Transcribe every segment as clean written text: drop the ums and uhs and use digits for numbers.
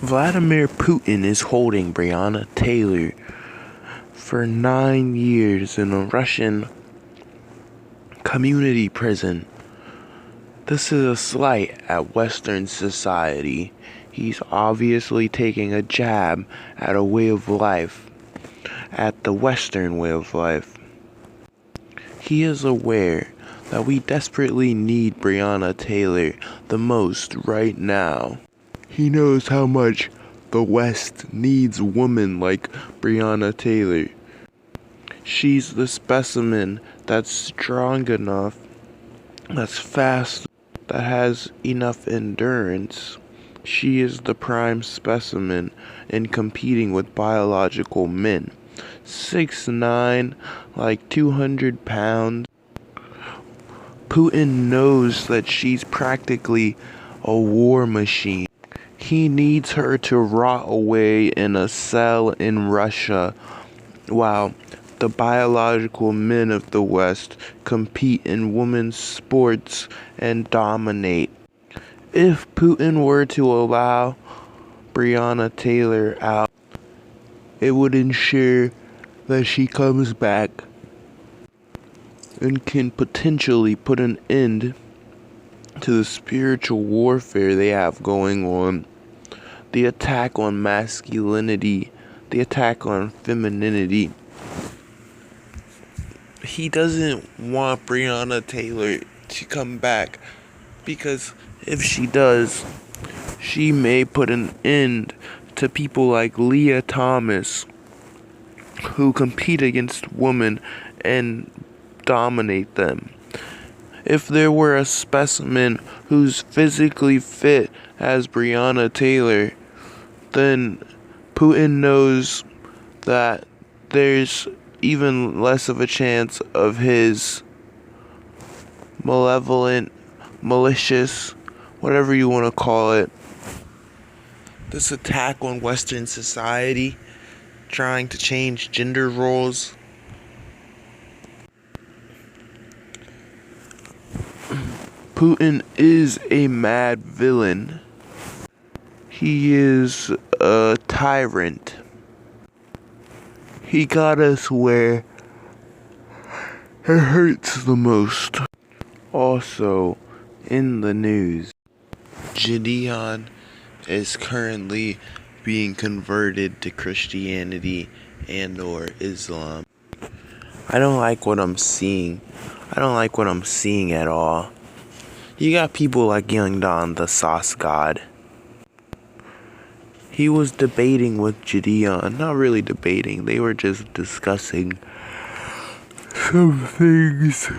Vladimir Putin is holding Brianna Taylor for 9 years in a Russian community prison. This is a slight at Western society. He's obviously taking a jab at a way of life, at the Western way of life. He is aware that we desperately need Brianna Taylor the most right now. He knows how much the West needs women like Brianna Taylor. She's the specimen that's strong enough, that's fast, that has enough endurance. She is the prime specimen in competing with biological men. 6'9", like 200 pounds. Putin knows that she's practically a war machine. He needs her to rot away in a cell in Russia while the biological men of the West compete in women's sports and dominate. If Putin were to allow Brianna Taylor out, it would ensure that she comes back and can potentially put an end to the spiritual warfare they have going on, the attack on masculinity, the attack on femininity. He doesn't want Brianna Taylor to come back because if she does, she may put an end to people like Leah Thomas who compete against women and dominate them. If there were a specimen who's physically fit as Brianna Taylor, then Putin knows that there's even less of a chance of his malevolent, malicious, whatever you want to call it, this attack on Western society, trying to change gender roles. Putin is a mad villain. He is a tyrant. He got us where it hurts the most. Also, in the news, Julian is currently being converted to Christianity and or Islam. I don't like what I'm seeing. I don't like what I'm seeing at all. You got people like Young Don, the sauce god. He was debating with Jidion. Not really debating. They were just discussing some things.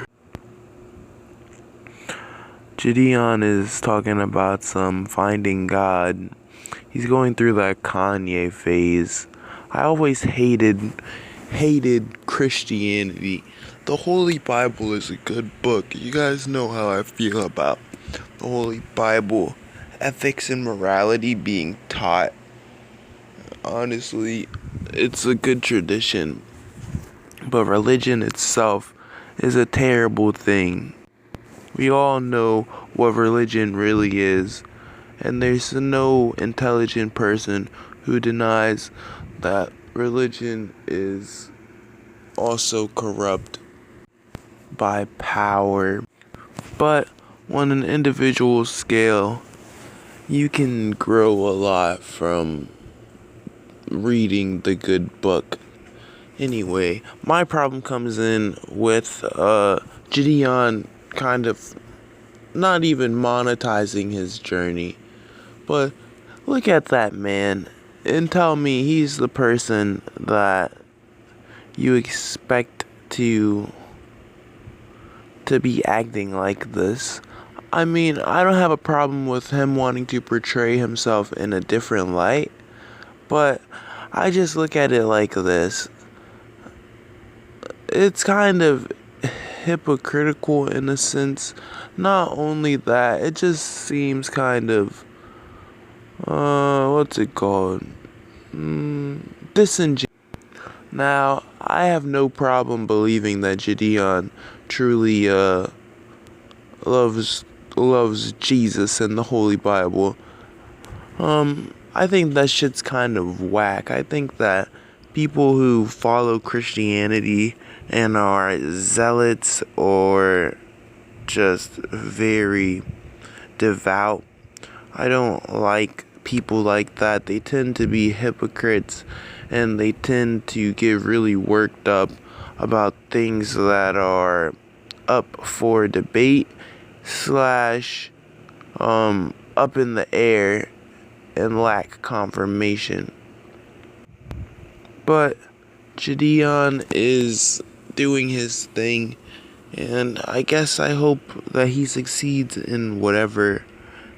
Jidion is talking about some finding God. He's going through that Kanye phase. I always hated Christianity. The Holy Bible is a good book. You guys know how I feel about the Holy Bible. Ethics and morality being taught. Honestly, it's a good tradition. But religion itself is a terrible thing. We all know what religion really is. And there's no intelligent person who denies that religion is also corrupt by power. But on an individual scale, you can grow a lot from reading the good book. Anyway, my problem comes in with Jidion kind of not even monetizing his journey. But look at that man and tell me he's the person that you expect to be acting like this. I mean, I don't have a problem with him wanting to portray himself in a different light, but I just look at it like this. It's kind of hypocritical in a sense. Not only that, it just seems kind of what's it called? Disingenuous. Now, I have no problem believing that Jidion truly loves Jesus and the Holy Bible. I think that shit's kind of whack. I think that people who follow Christianity and are zealots or just very devout, I don't like people like that. They tend to be hypocrites and they tend to get really worked up about things that are up for debate slash up in the air and lack confirmation. But Jidion is doing his thing, and I guess I hope that he succeeds in whatever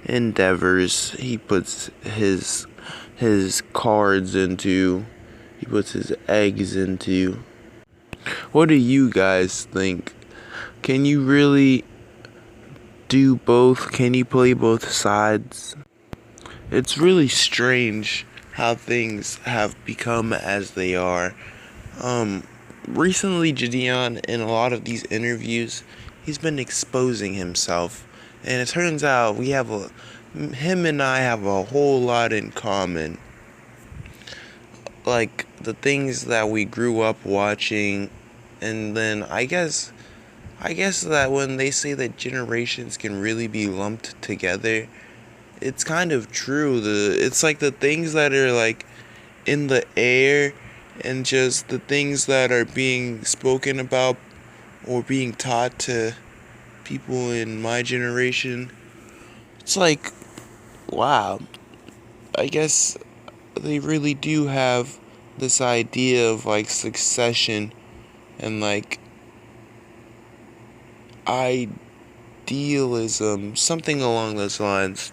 endeavors he puts his cards into, he puts his eggs into. What do you guys think? Can you really do both? Can you play both sides? It's really strange how things have become as they are. Recently, Jidion, in a lot of these interviews, he's been exposing himself. And it turns out him and I have a whole lot in common. Like, the things that we grew up watching, and then I guess that when they say that generations can really be lumped together, it's kind of true. It's like the things that are like in the air and just the things that are being spoken about or being taught to people in my generation. It's like, wow, I guess they really do have this idea of like succession and like idealism, something along those lines.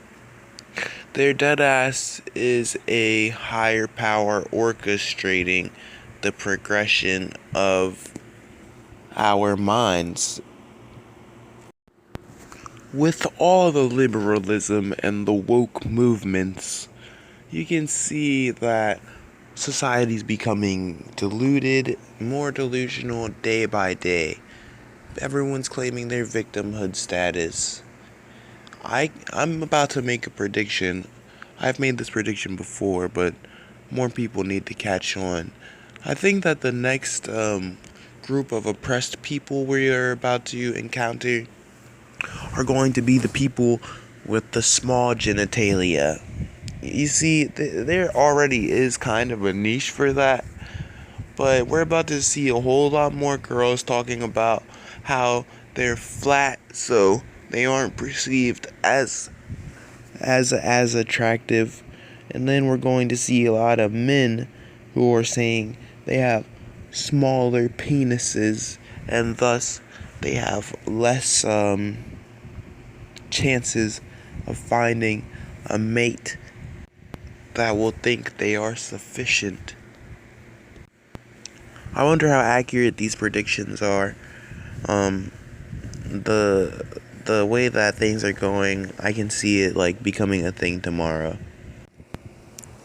Their deadass is a higher power orchestrating the progression of our minds. With all the liberalism and the woke movements, you can see that society's becoming deluded, more delusional day by day. Everyone's claiming their victimhood status. I'm about to make a prediction. I've made this prediction before, but more people need to catch on. I think that the next group of oppressed people we are about to encounter are going to be the people with the small genitalia. You see, there already is kind of a niche for that, but we're about to see a whole lot more girls talking about how they're flat, so they aren't perceived as attractive. And then we're going to see a lot of men who are saying they have smaller penises and thus they have less chances of finding a mate that will think they are sufficient. I wonder how accurate these predictions are. The way that things are going, I can see it like becoming a thing tomorrow.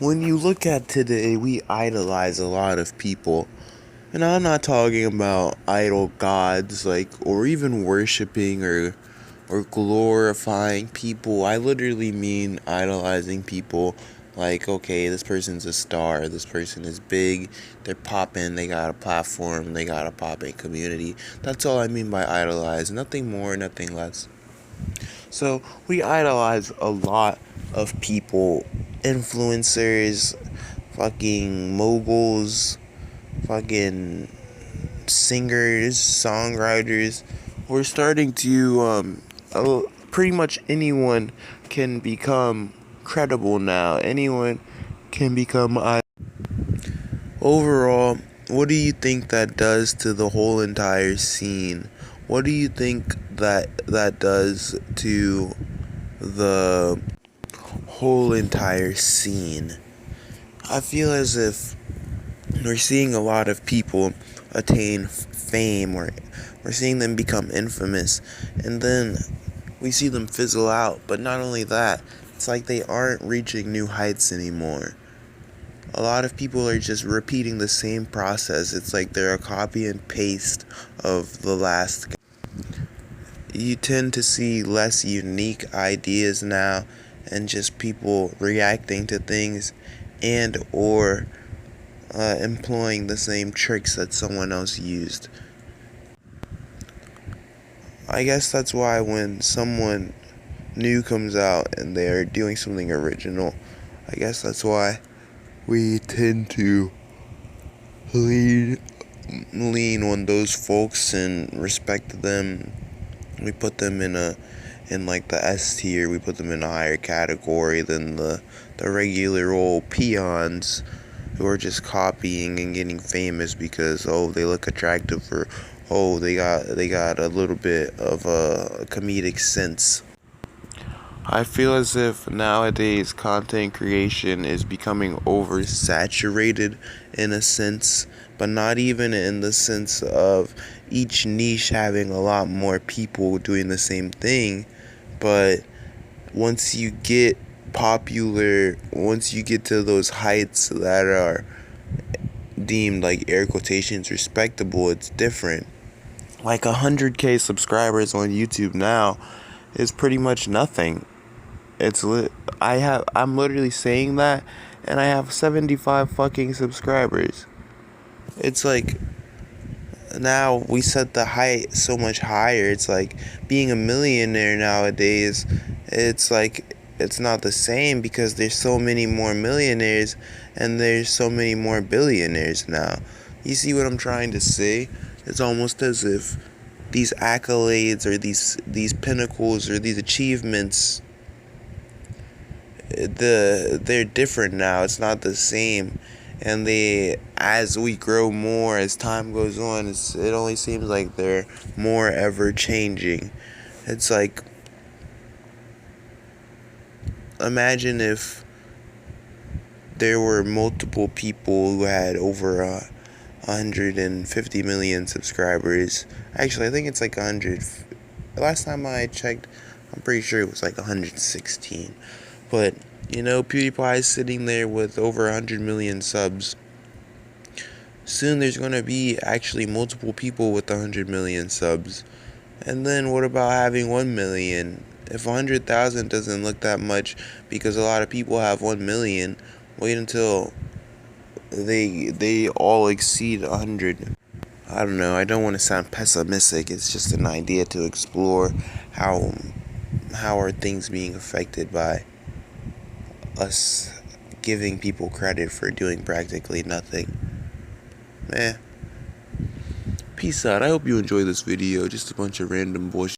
When you look at today, we idolize a lot of people. And I'm not talking about idol gods, like, or even worshiping or glorifying people. I literally mean idolizing people. Like, okay, this person's a star, this person is big, they're popping, they got a platform, they got a popping community. That's all I mean by idolize. Nothing more, nothing less. So, we idolize a lot of people. Influencers, fucking moguls, fucking singers, songwriters. We're starting to, pretty much anyone can become credible now. Anyone can become Overall, what do you think that does to the whole entire scene? What do you think that does to the whole entire scene? I feel as if we're seeing a lot of people attain fame, or we're seeing them become infamous, and then we see them fizzle out. But not only that, it's like they aren't reaching new heights anymore. A lot of people are just repeating the same process. It's like they're a copy and paste of the last guy. You tend to see less unique ideas now, and just people reacting to things and or employing the same tricks that someone else used. I guess that's why when someone new comes out and they're doing something original, I guess that's why we tend to lean on those folks and respect them. We put them in like the S tier. We put them in a higher category than the regular old peons who are just copying and getting famous because they look attractive, or they got a little bit of a comedic sense. I feel as if nowadays content creation is becoming oversaturated in a sense, but not even in the sense of each niche having a lot more people doing the same thing, but once you get popular, once you get to those heights that are deemed like air quotations respectable, it's different. Like 100K subscribers on YouTube now is pretty much nothing. I'm literally saying that, and I have 75 fucking subscribers. It's like, now we set the height so much higher. It's like being a millionaire nowadays. It's like, it's not the same because there's so many more millionaires and there's so many more billionaires now. You see what I'm trying to say? It's almost as if these accolades or these pinnacles or these achievements, they're different now. It's not the same, and as we grow more, as time goes on, it only seems like they're more ever changing. It's like, imagine if there were multiple people who had over 150 million subscribers. Actually, I think it's like 100. Last time I checked, I'm pretty sure it was like 116. But, PewDiePie is sitting there with over 100 million subs. Soon there's going to be actually multiple people with 100 million subs. And then what about having 1 million? If 100,000 doesn't look that much because a lot of people have 1 million, wait until they all exceed 100. I don't know, I don't want to sound pessimistic. It's just an idea to explore how are things being affected by us giving people credit for doing practically nothing. Peace out. I hope you enjoyed this video. Just a bunch of random bullshit.